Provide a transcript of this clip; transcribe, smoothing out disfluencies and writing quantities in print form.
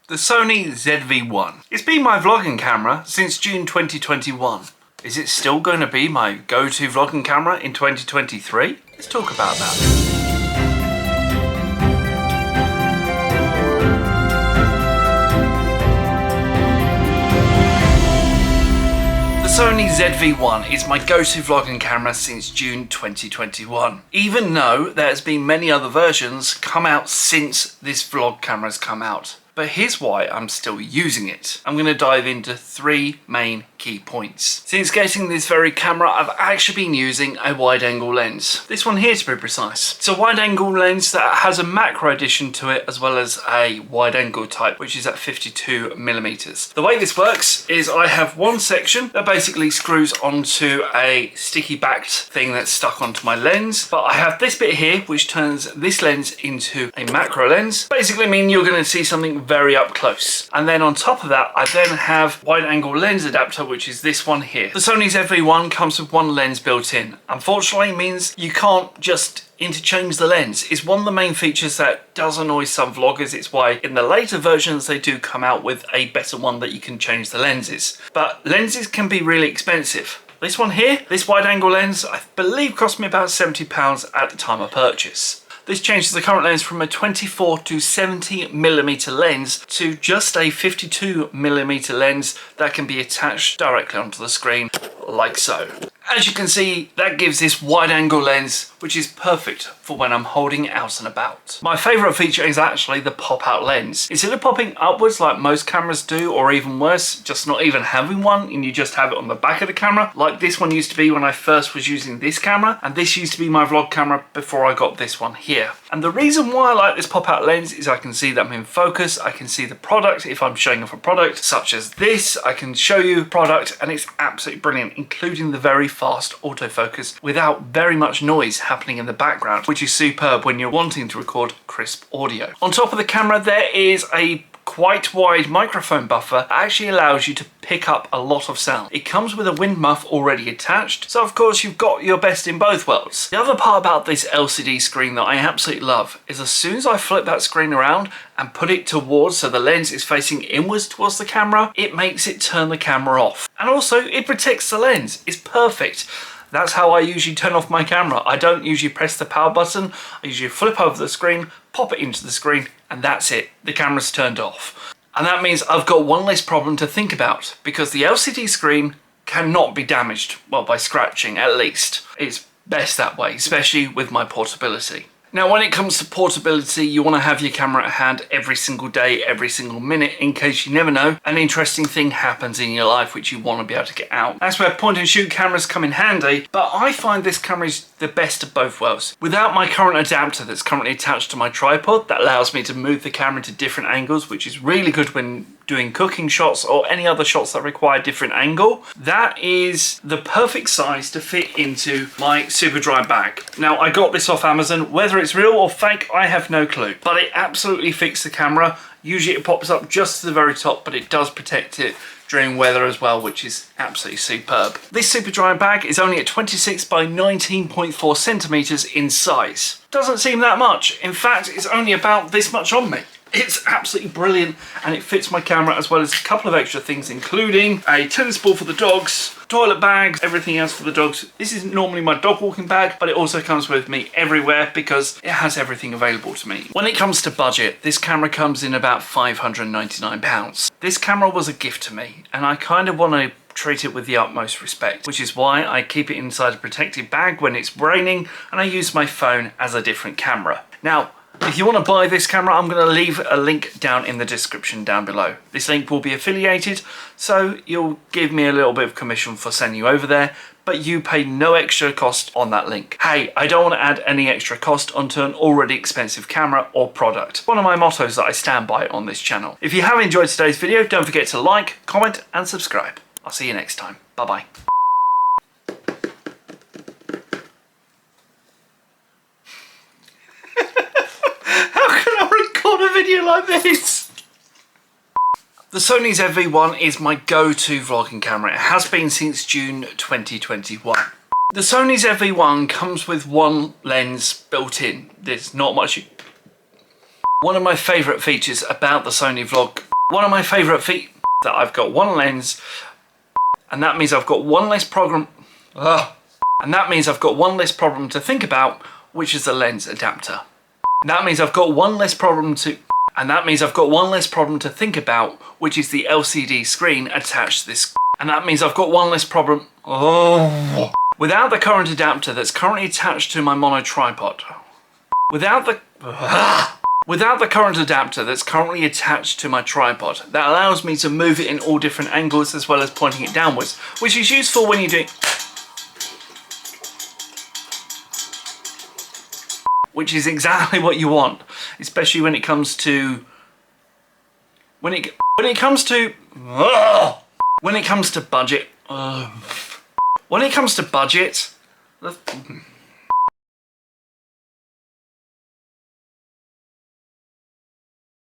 The Sony ZV1. It's been my vlogging camera since June 2021. Is it still going to be my go-to vlogging camera in 2023? Let's talk about that. The Sony ZV1 is my go-to vlogging camera since June 2021, even though there's been many other versions come out since this vlog camera's come out. But here's why I'm still using it. I'm going to dive into 3 main key points. Since getting this very camera, I've actually been using a wide-angle lens. This one here to be precise. It's a wide-angle lens that has a macro addition to it as well as a wide-angle type, which is at 52mm. The way this works is I have one section that basically screws onto a sticky backed thing that's stuck onto my lens, but I have this bit here which turns this lens into a macro lens, basically meaning you're going to see something very up close. And then on top of that, I then have wide-angle lens adapter, which is this one here. The Sony ZV1 comes with one lens built in. Unfortunately, it means you can't just interchange the lens. It's one of the main features that does annoy some vloggers. It's why in the later versions they do come out with a better one that you can change the lenses. But lenses can be really expensive. This one here, this wide-angle lens, I believe cost me about £70 at the time of purchase. This changes the current lens from a 24 to 70mm lens to just a 52mm lens that can be attached directly onto the screen, like so. As you can see, that gives this wide-angle lens, which is perfect for when I'm holding it out and about. My favourite feature is actually the pop-out lens. Instead of popping upwards like most cameras do, or even worse, just not even having one and you just have it on the back of the camera, like this one used to be when I first was using this camera, and this used to be my vlog camera before I got this one here. And the reason why I like this pop-out lens is I can see that I'm in focus, I can see the product if I'm showing off a product such as this, I can show you product and it's absolutely brilliant, including the very fast autofocus without very much noise happening in the background, which is superb when you're wanting to record crisp audio. On top of the camera there is a quite wide microphone buffer that actually allows you to pick up a lot of sound. It comes with a wind muff already attached, so of course you've got your best in both worlds. The other part about this LCD screen that I absolutely love is as soon as I flip that screen around and put it towards so the lens is facing inwards towards the camera, it makes it turn the camera off. And also it protects the lens. It's perfect. That's how I usually turn off my camera. I don't usually press the power button. I usually flip over the screen, pop it into the screen, and that's it. The camera's turned off. And that means I've got one less problem to think about, because the LCD screen cannot be damaged, well, by scratching at least. It's best that way, especially with my portability. Now, when it comes to portability, you want to have your camera at hand every single day, every single minute, in case you never know, an interesting thing happens in your life which you want to be able to get out. That's where point and shoot cameras come in handy, but I find this camera is the best of both worlds. Without my current adapter that's currently attached to my tripod, that allows me to move the camera to different angles, which is really good when doing cooking shots or any other shots that require a different angle. That is the perfect size to fit into my super dry bag. Now, I got this off Amazon. Whether it's real or fake, I have no clue, but it absolutely fits the camera. Usually it pops up just to the very top, but it does protect it during weather as well, which is absolutely superb. This super dry bag is only at 26 by 19.4 centimeters in size. Doesn't seem that much. In fact, it's only about this much on me. It's absolutely brilliant, and it fits my camera as well as a couple of extra things, including a tennis ball for the dogs, toilet bags, everything else for the dogs. This isn't normally my dog walking bag, but it also comes with me everywhere because it has everything available to me. When it comes to budget, this camera comes in about £599. This camera was a gift to me, and I kind of want to treat it with the utmost respect, which is why I keep it inside a protected bag when it's raining, and I use my phone as a different camera. Now, if you want to buy this camera, I'm going to leave a link down in the description down below. This link will be affiliated, so you'll give me a little bit of commission for sending you over there, but you pay no extra cost on that link. Hey, I don't want to add any extra cost onto an already expensive camera or product. One of my mottos that I stand by on this channel. If you have enjoyed today's video, don't forget to like, comment and subscribe. I'll see you next time. Bye-bye. A video like this. The Sony ZV1 is my go-to vlogging camera. It has been since June 2021. The Sony ZV1 comes with one lens built in. There's not much. One of my favourite features about the Sony vlog One of my favourite feet that I've got one lens, and that means I've got one less problem. And that means I've got one less problem to think about, which is the lens adapter. That means I've got one less problem to think about, which is the LCD screen attached to this. And that means I've got one less problem. Without the current adapter that's currently attached to my mono tripod. Without the current adapter that's currently attached to my tripod, that allows me to move it in all different angles as well as pointing it downwards, which is useful when you're doing... Which is exactly what you want, especially when it comes to... When it comes to budget... When it comes to budget...